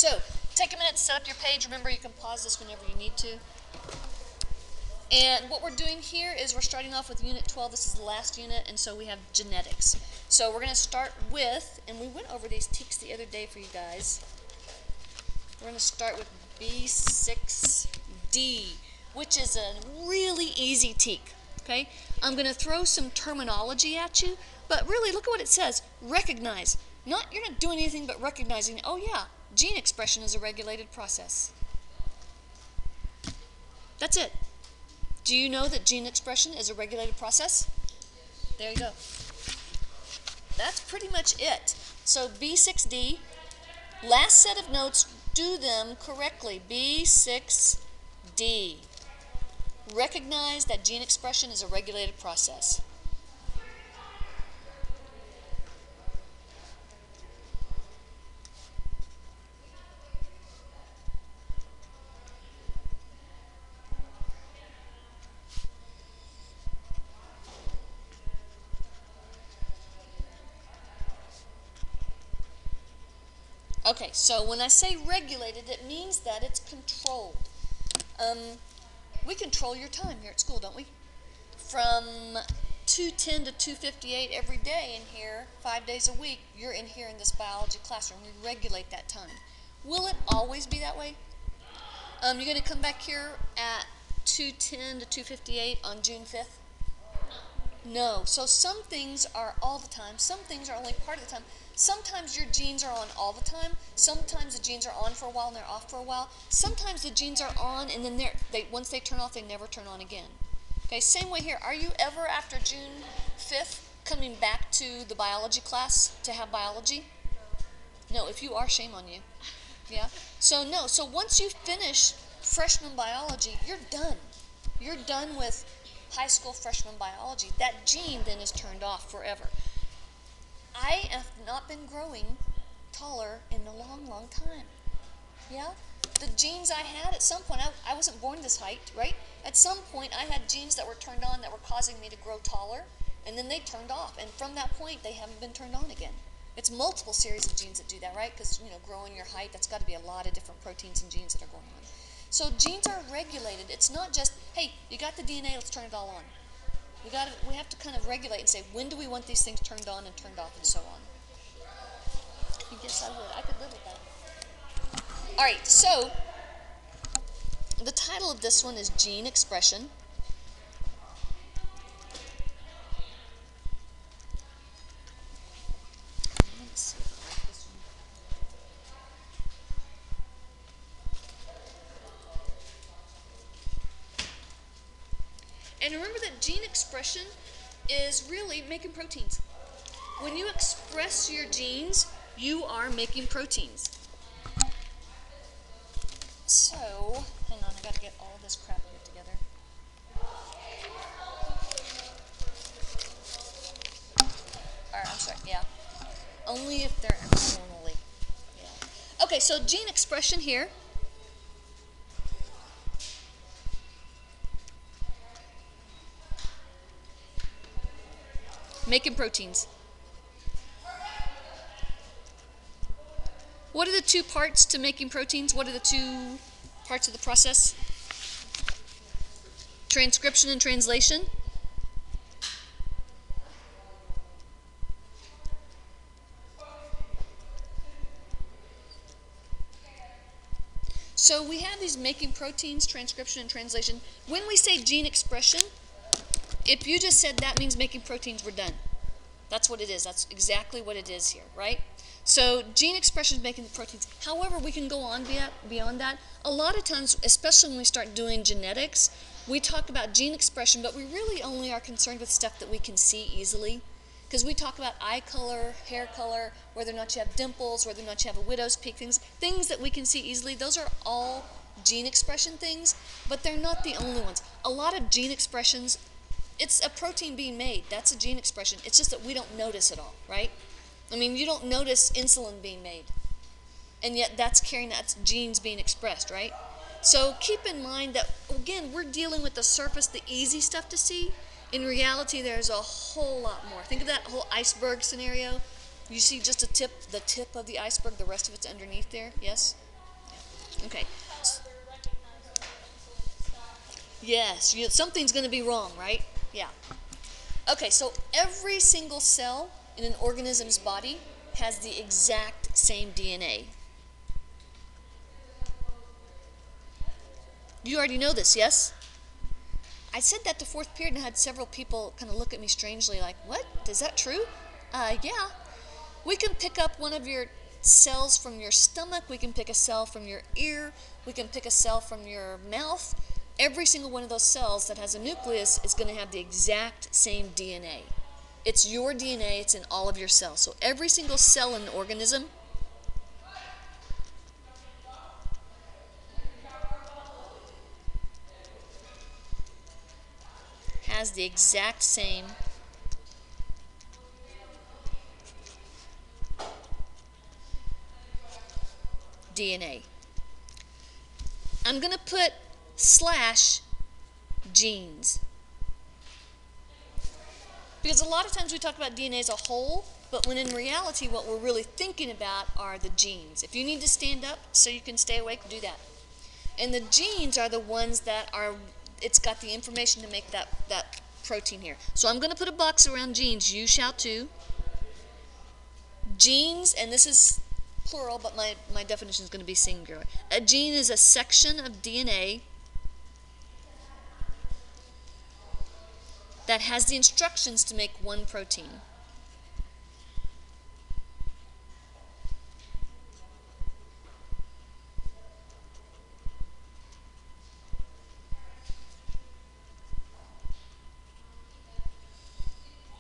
so take a minute to set up your page. Remember, you can pause this whenever you need to. And what we're doing here is we're starting off with Unit 12. This is the last unit, and so we have genetics. So we're going to start with, and we went over these TEKs the other day for you guys. We're going to start with B6D, which is a really easy TEK. Okay? I'm going to throw some terminology at you, but really look at what it says. Recognize. You're not doing anything but recognizing, oh yeah, gene expression is a regulated process. That's it. Do you know that gene expression is a regulated process? There you go. That's pretty much it. So B6D, last set of notes, do them correctly. B6D. Recognize that gene expression is a regulated process. Okay, so when I say regulated, it means that it's controlled. We control your time here at school, don't we? From 2:10 to 2:58 every day in here, 5 days a week, you're in here in this biology classroom. We regulate that time. Will it always be that way? You're going to come back here at 2:10 to 2:58 on June 5th? No. So some things are all the time. Some things are only part of the time. Sometimes your genes are on all the time. Sometimes the genes are on for a while and they're off for a while. Sometimes the genes are on and then once they turn off, they never turn on again. Okay, same way here. Are you ever, after June 5th, coming back to the biology class to have biology? No, if you are, shame on you. Yeah? So no, so once you finish freshman biology, you're done. You're done with high school freshman biology. That gene then is turned off forever. I have not been growing taller in a long, long time. Yeah? The genes I had at some point, I wasn't born this height, right? At some point, I had genes that were turned on that were causing me to grow taller, and then they turned off. And from that point, they haven't been turned on again. It's multiple series of genes that do that, right? Because, growing your height, that's got to be a lot of different proteins and genes that are going on. So genes are regulated. It's not just, hey, you got the DNA, let's turn it all on. We have to kind of regulate and say, when do we want these things turned on and turned off and so on. Yes, I would. I could live with that. All right, so the title of this one is Gene Expression. Let's see if I like this one. And remember that gene expression is really making proteins. When you express your genes, you are making proteins. So, hang on, I got to get all of this crap here together. Alright, I'm sorry, yeah. Only if they're externally. Yeah. Okay, so gene expression here. Making proteins. What are the two parts to making proteins? What are the two parts of the process? Transcription and translation. So we have these making proteins, transcription and translation. When we say gene expression, if you just said that means making proteins, we're done. That's what it is. That's exactly what it is here, right? So gene expression is making the proteins. However, we can go on beyond that. A lot of times, especially when we start doing genetics, we talk about gene expression, but we really only are concerned with stuff that we can see easily. Because we talk about eye color, hair color, whether or not you have dimples, whether or not you have a widow's peak, things that we can see easily. Those are all gene expression things, but they're not the only ones. A lot of gene expressions, it's a protein being made. That's a gene expression. It's just that we don't notice it all, right? I mean, you don't notice insulin being made, and yet that's genes being expressed, right? So keep in mind that, again, we're dealing with the surface, the easy stuff to see. In reality, there's a whole lot more. Think of that whole iceberg scenario. You see just the tip of the iceberg, the rest of it's underneath there, yes? Okay. Yes, something's going to be wrong, right? Yeah. Okay, so every single cell in an organism's body has the exact same DNA. You already know this, yes? I said that to fourth period and had several people kind of look at me strangely like, what? Is that true? Yeah. We can pick up one of your cells from your stomach. We can pick a cell from your ear. We can pick a cell from your mouth. Every single one of those cells that has a nucleus is going to have the exact same DNA. It's your DNA. It's in all of your cells. So every single cell in an organism has the exact same DNA. I'm going to put / genes. Because a lot of times we talk about DNA as a whole, but when in reality what we're really thinking about are the genes. If you need to stand up so you can stay awake, do that. And the genes are the ones that are, it's got the information to make that protein here. So I'm going to put a box around genes. You shall too. Genes, and this is plural, but my definition is going to be singular. A gene is a section of DNA that has the instructions to make one protein.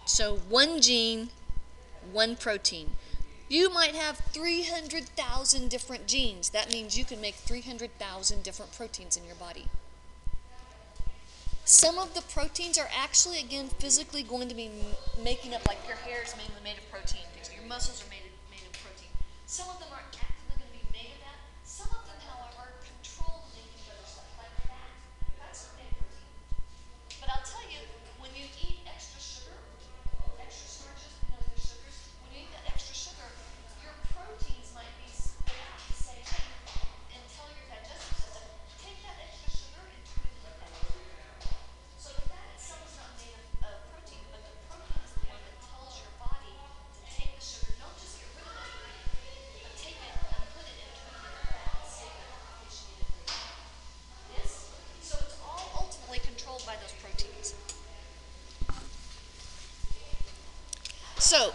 So one gene, one protein. You might have 300,000 different genes. That means you can make 300,000 different proteins in your body. Some of the proteins are actually, again, physically going to be making up, like your hair is mainly made of protein, your muscles are made of protein. Some of them are actively going to be made of that. Some of them, however, control the making of other stuff, like that. That's made of protein. But I'll tell you, when you eat extra sugar, extra starches, there's sugars, when you eat that extra sugar, your proteins might be spit out and say, hey, and tell your digestive system, take that extra sugar and turn it into fat. So the fat itself is not made of protein, but the protein is the one that tells your body to take the sugar, don't just get rid of it, but take it and put it and turn it into fat and save it in case you need it later. Yes? So it's all ultimately controlled by those proteins. So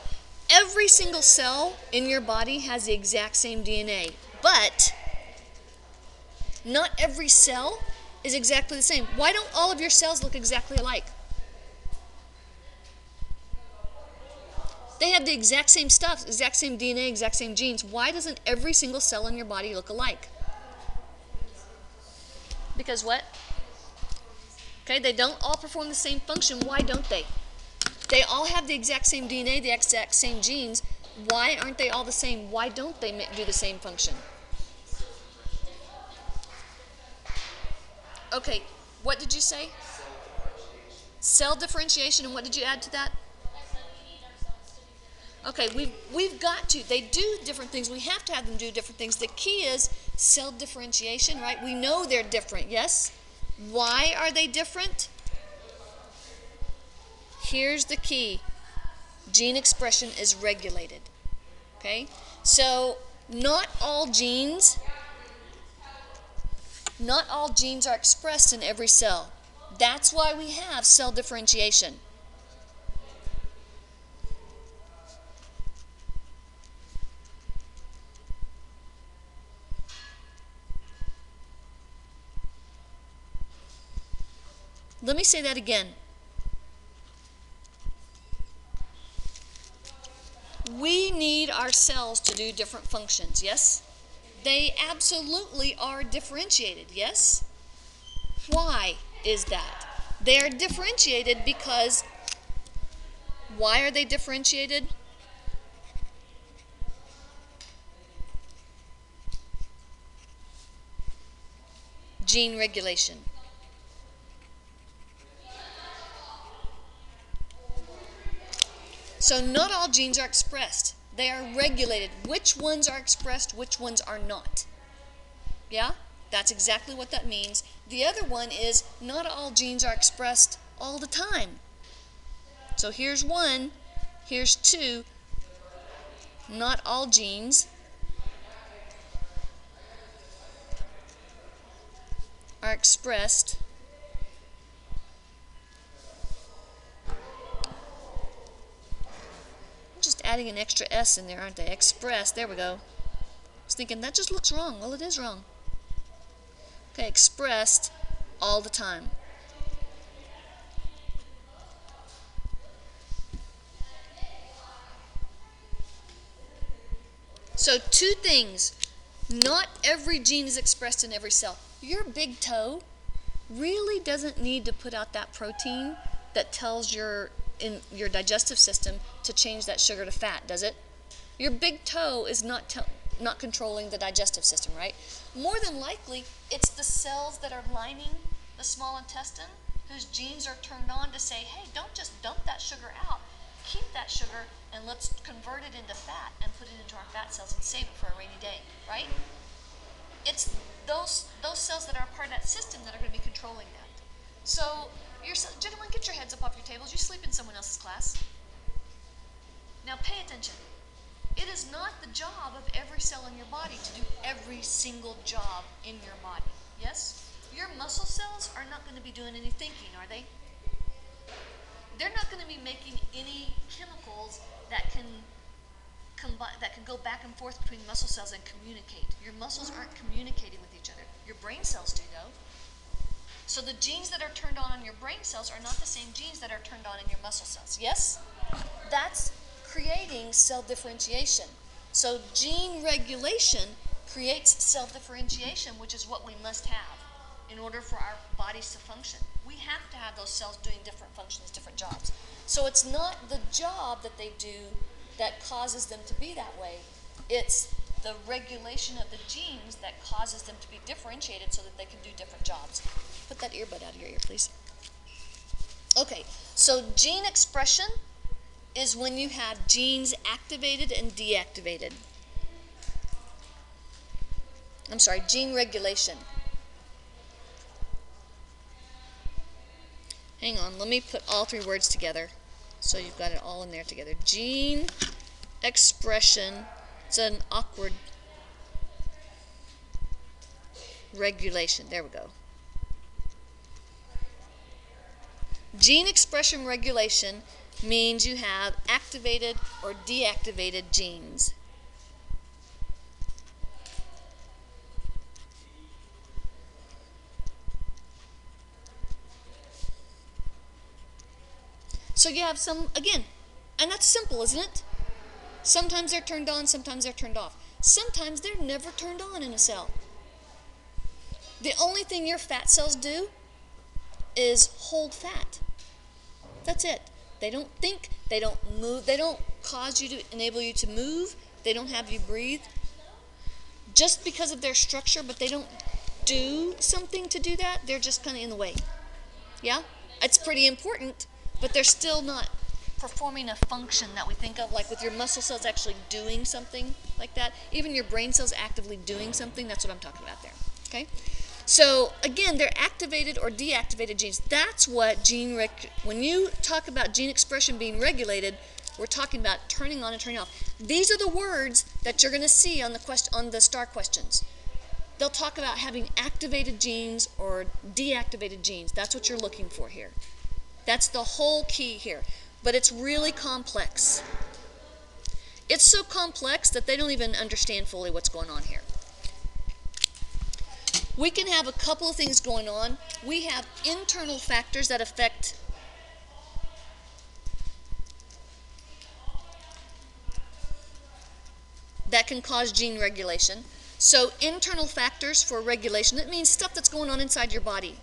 every single cell in your body has the exact same DNA, but not every cell is exactly the same. Why don't all of your cells look exactly alike? They have the exact same stuff, exact same DNA, exact same genes. Why doesn't every single cell in your body look alike? Because what? Okay, they don't all perform the same function. Why don't they? They all have the exact same DNA, the exact same genes. Why aren't they all the same? Why don't they do the same function? Okay, what did you say? Cell differentiation, and what did you add to that? Okay, we've got to. They do different things. We have to have them do different things. The key is cell differentiation, right? We know they're different, yes? Why are they different? Here's the key. Gene expression is regulated. Okay? So not all genes are expressed in every cell. That's why we have cell differentiation. Let me say that again. We need our cells to do different functions, yes? They absolutely are differentiated, yes? Why is that? They are differentiated because, why are they differentiated? Gene regulation. So not all genes are expressed. They are regulated. Which ones are expressed, which ones are not. Yeah? That's exactly what that means. The other one is not all genes are expressed all the time. So here's 1, here's 2. Not all genes are expressed just adding an extra S in there, aren't they? Expressed, there we go. I was thinking that just looks wrong. Well, it is wrong. Okay, expressed all the time. So 2 things. Not every gene is expressed in every cell. Your big toe really doesn't need to put out that protein that tells your digestive system to change that sugar to fat, does it? Your big toe is not controlling the digestive system, right? More than likely, it's the cells that are lining the small intestine whose genes are turned on to say, hey, don't just dump that sugar out. Keep that sugar and let's convert it into fat and put it into our fat cells and save it for a rainy day, right? It's those cells that are part of that system that are going to be controlling that. So, gentlemen, get your heads up off your tables. You sleep in someone else's class. Now pay attention. It is not the job of every cell in your body to do every single job in your body. Yes? Your muscle cells are not going to be doing any thinking, are they? They're not going to be making any chemicals that can go back and forth between muscle cells and communicate. Your muscles aren't communicating with each other. Your brain cells do, though. So the genes that are turned on in your brain cells are not the same genes that are turned on in your muscle cells. Yes? That's creating cell differentiation. So gene regulation creates cell differentiation, which is what we must have in order for our bodies to function. We have to have those cells doing different functions, different jobs. So it's not the job that they do that causes them to be that way. It's the regulation of the genes that causes them to be differentiated so that they can do different jobs. Put that earbud out of your ear, please. Okay, so gene expression is when you have genes activated and deactivated. I'm sorry, gene regulation. Hang on, let me put all 3 words together so you've got it all in there together. Gene expression, it's an awkward regulation. There we go. Gene expression regulation means you have activated or deactivated genes. So you have some, again, and that's simple, isn't it? Sometimes they're turned on, sometimes they're turned off. Sometimes they're never turned on in a cell. The only thing your fat cells do is hold fat. That's it. They don't think, they don't move, they don't cause you to enable you to move, they don't have you breathe. Just because of their structure, but they don't do something to do that, they're just kind of in the way. Yeah? It's pretty important, but they're still not performing a function that we think of, like with your muscle cells actually doing something like that. Even your brain cells actively doing something, that's what I'm talking about there. Okay? So, again, they're activated or deactivated genes. That's what when you talk about gene expression being regulated, we're talking about turning on and turning off. These are the words that you're going to see on the STAR questions. They'll talk about having activated genes or deactivated genes. That's what you're looking for here. That's the whole key here. But it's really complex. It's so complex that they don't even understand fully what's going on here. We can have a couple of things going on. We have internal factors that affect that can cause gene regulation. So internal factors for regulation, that means stuff that's going on inside your body.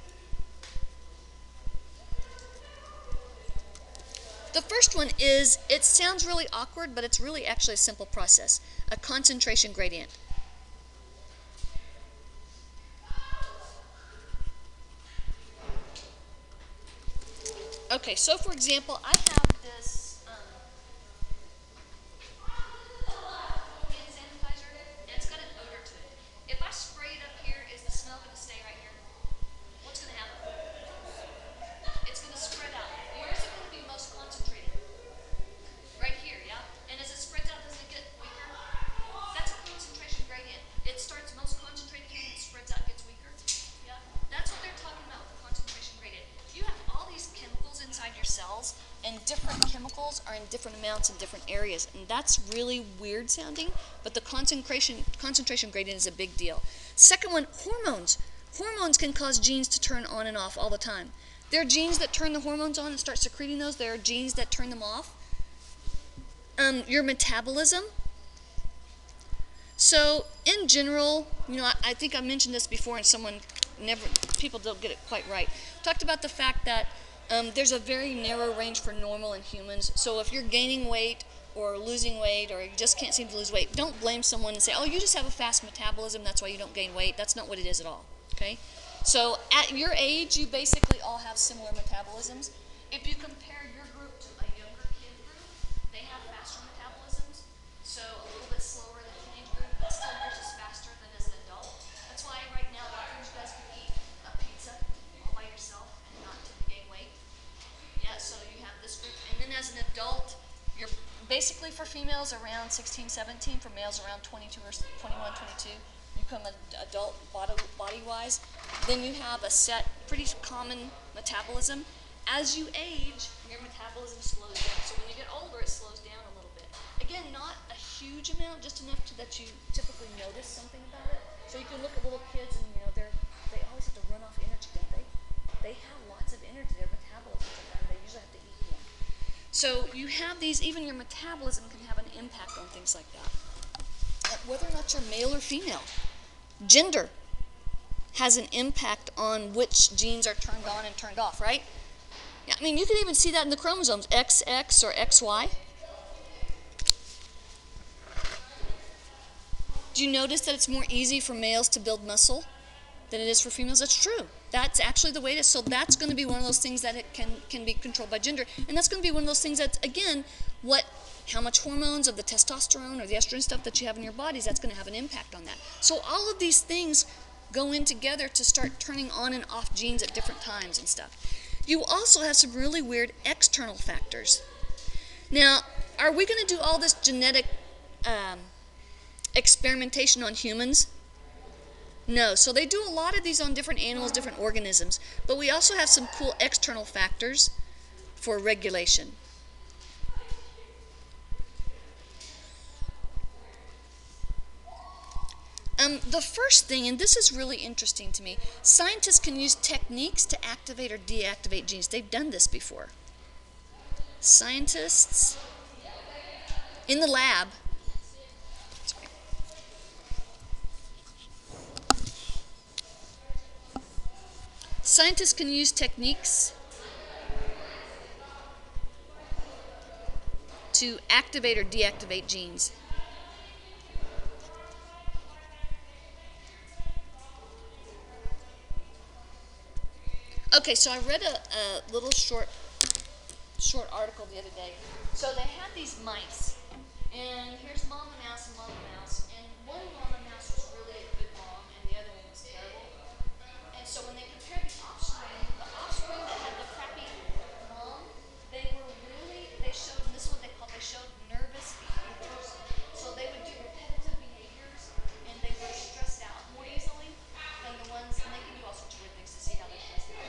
The first one is, it sounds really awkward, but it's really actually a simple process, a concentration gradient. Okay, so for example, I have this hand sanitizer, and it's got an odor to it. If I spray it up here, is the smell going are in different amounts in different areas, and that's really weird sounding, but the concentration gradient is a big deal. Second one, hormones. Hormones can cause genes to turn on and off all the time. There are genes that turn the hormones on and start secreting those. There are genes that turn them off. Your metabolism. So in general, I think I mentioned this before, and people don't get it quite right. Talked about the fact that there's a very narrow range for normal in humans. So if you're gaining weight or losing weight, or you just can't seem to lose weight, don't blame someone and say, oh, you just have a fast metabolism, that's why you don't gain weight. That's not what it is at all. Okay? So at your age, you basically all have similar metabolisms. If you compare your group to a younger kid group, they have faster metabolisms, so a little bit slower than the teenage group, but still yours is faster than as an adult. That's why right now a lot of you guys can eat a pizza all by yourself and not to gain weight. Yeah, so you have this group. And then as an adult, you're basically, for females around 16, 17, for males around 22 or 21, 22. You become an adult body-wise. Then you have a set, pretty common metabolism. As you age, your metabolism slows down. So when you get older, it slows down a little bit. Again, not a huge amount, just enough that you typically notice something about it. So you can look at little kids and, they always have to run off energy, don't they? They have lots of energy. Their metabolism is done. They usually have to eat more. So you have these, even your metabolism can have an impact on things like that. Whether or not you're male or female. Gender has an impact on which genes are turned on and turned off, right? Yeah, I mean, you can even see that in the chromosomes, XX or XY. Do you notice that it's more easy for males to build muscle than it is for females? That's true. That's actually the way it is. So that's going to be one of those things that it can be controlled by gender. And that's going to be one of those things that's, again, how much hormones of the testosterone or the estrogen stuff that you have in your bodies, that's going to have an impact on that. So all of these things go in together to start turning on and off genes at different times and stuff. You also have some really weird external factors. Now, are we going to do all this genetic experimentation on humans? No. So they do a lot of these on different animals, different organisms. But we also have some cool external factors for regulation. The first thing, and this is really interesting to me, scientists can use techniques to activate or deactivate genes. They've done this before. Scientists in the lab, scientists can use techniques to activate or deactivate genes. Okay, so I read a little short article the other day. So they had these mice, and here's Mama Mouse and Mama Mouse, and one Mama Mouse was really a good mom, and the other one was terrible. And so when they compared the offspring that had the crappy mom, they showed, and this is what they showed nervous behaviors. So they would do repetitive behaviors, and they were stressed out more easily than the ones, and they can do all sorts of weird things to see how they're stressed out.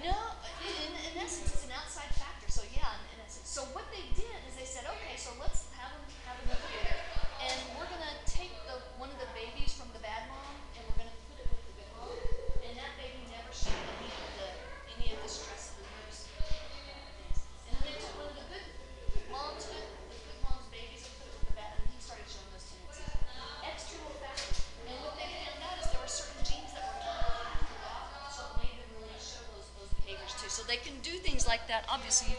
No, in essence, it's an outside factor. So yeah, in essence. So what they did is they said, okay, so let's have them together, and we're gonna take one of the babies from the bad mom, and we're gonna put it with the good mom, and that baby never showed any of the stress of the nerves things. And then they took one of the good mom's babies and put it with the bad, and he started showing those tendencies. External factors. And what they found out is there were certain genes that were turned on and turned off, so it made them really show those behaviors too. So they can do things like that. Obviously,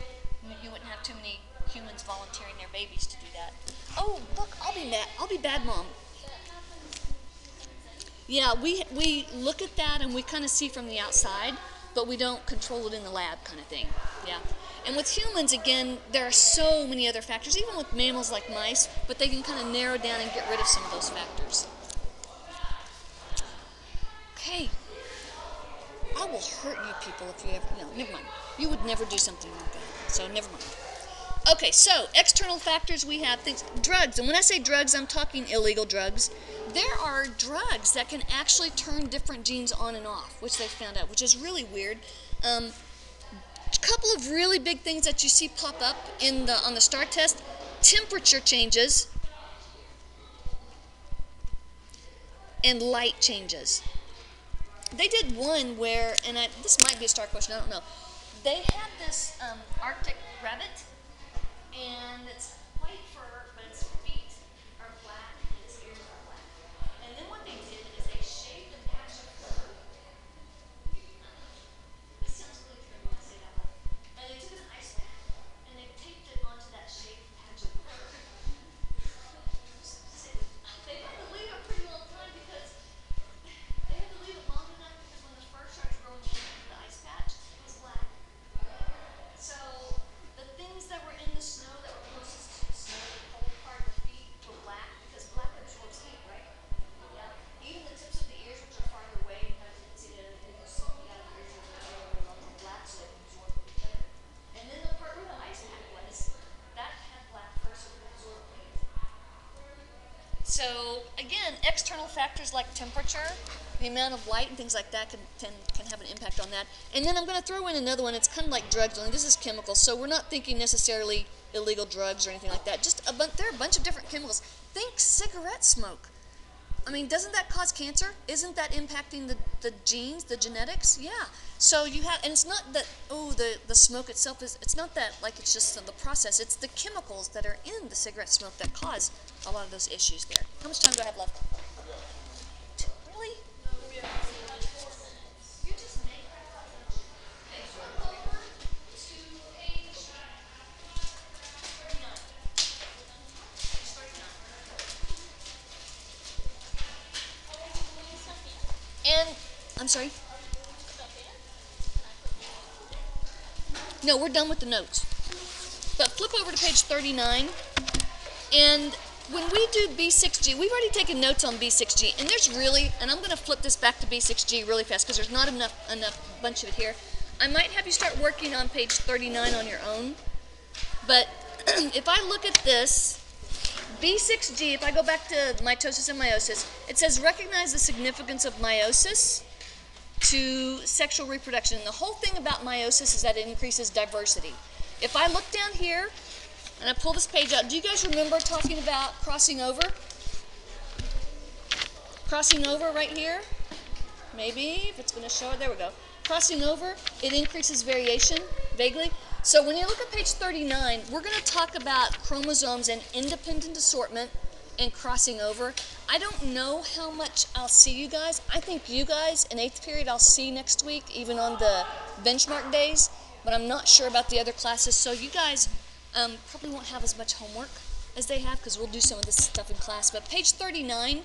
you wouldn't have too many humans volunteering their babies to do that. Oh, look, I'll be bad mom. Yeah, we look at that and we kind of see from the outside, but we don't control it in the lab kind of thing. Yeah. And with humans, again, there are so many other factors, even with mammals like mice, but they can kind of narrow down and get rid of some of those factors. Okay. I will hurt you people if you ever, no, never mind. You would never do something like that, so never mind. Okay, so external factors, we have things, drugs, and when I say drugs, I'm talking illegal drugs. There are drugs that can actually turn different genes on and off, which they found out, which is really weird. couple of really big things that you see pop up on the STAR test: temperature changes and light changes. They did one where, and this might be a STAR question, I don't know. They had this Arctic rabbit, and it's white fur, but its feet are black and its ears are black. And then what they did is they shaved a patch of fur. This sounds really true when I say that one. And they took an ice pack and they taped it onto that shaved patch of fur. They had to leave it a pretty long time because they had to leave it long enough because when the fur started growing into the ice patch, it was black. So the things that were in the snow that were closest to the snow, the cold part of the feet, were black because black absorbs heat, right? Yeah. Even the tips of the ears, which are farther away, you can see the smoky out of the ears are black, so they can absorb heat better. And then the part where the ice pack was, that had black fur, so it could absorb heat. So again, external factors like temperature, the amount of light and things like that can have an impact on that. And then I'm going to throw in another one. It's kind of like drugs, only this is chemicals. So we're not thinking necessarily illegal drugs or anything like that. Just there are a bunch of different chemicals. Think cigarette smoke. I mean, doesn't that cause cancer? Isn't that impacting the genes, the genetics? Yeah. So you have, and it's not that, the smoke itself it's not that like it's just the process. It's the chemicals that are in the cigarette smoke that cause a lot of those issues there. How much time do I have left? Really? You just make that up. Okay, flip over to page 39. Page 39. And, I'm sorry? No, we're done with the notes. But flip over to page 39. And when we do B6G, we've already taken notes on B6G. And there's really, and I'm going to flip this back to B6G really fast because there's not enough bunch of it here. I might have you start working on page 39 on your own. But if I look at this, B6G, if I go back to mitosis and meiosis, it says recognize the significance of meiosis to sexual reproduction. And the whole thing about meiosis is that it increases diversity. If I look down here and I pull this page out, do you guys remember talking about crossing over? Crossing over right here? Maybe, if it's going to show it, there we go. Crossing over, it increases variation, vaguely. So when you look at page 39, we're going to talk about chromosomes and independent assortment and crossing over. I don't know how much I'll see you guys. I think you guys in 8th period I'll see next week, even on the benchmark days, but I'm not sure about the other classes. So you guys probably won't have as much homework as they have because we'll do some of this stuff in class. But page 39,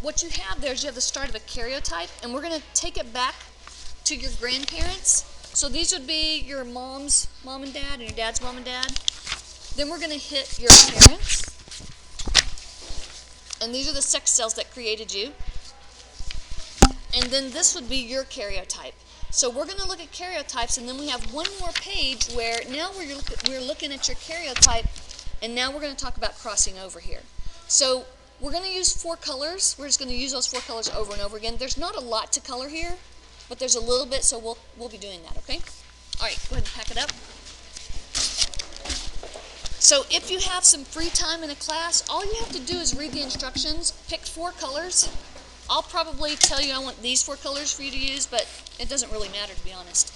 what you have there is you have the start of a karyotype, and we're going to take it back to your grandparents. So these would be your mom's mom and dad and your dad's mom and dad. Then we're going to hit your parents. And these are the sex cells that created you. And then this would be your karyotype. So we're going to look at karyotypes, and then we have one more page where now we're looking at your karyotype, and now we're going to talk about crossing over here. So we're going to use 4 colors. We're just going to use those 4 colors over and over again. There's not a lot to color here, but there's a little bit, so we'll be doing that, okay? All right, go ahead and pack it up. So if you have some free time in a class, all you have to do is read the instructions, pick 4 colors. I'll probably tell you I want these 4 colors for you to use, but it doesn't really matter, to be honest.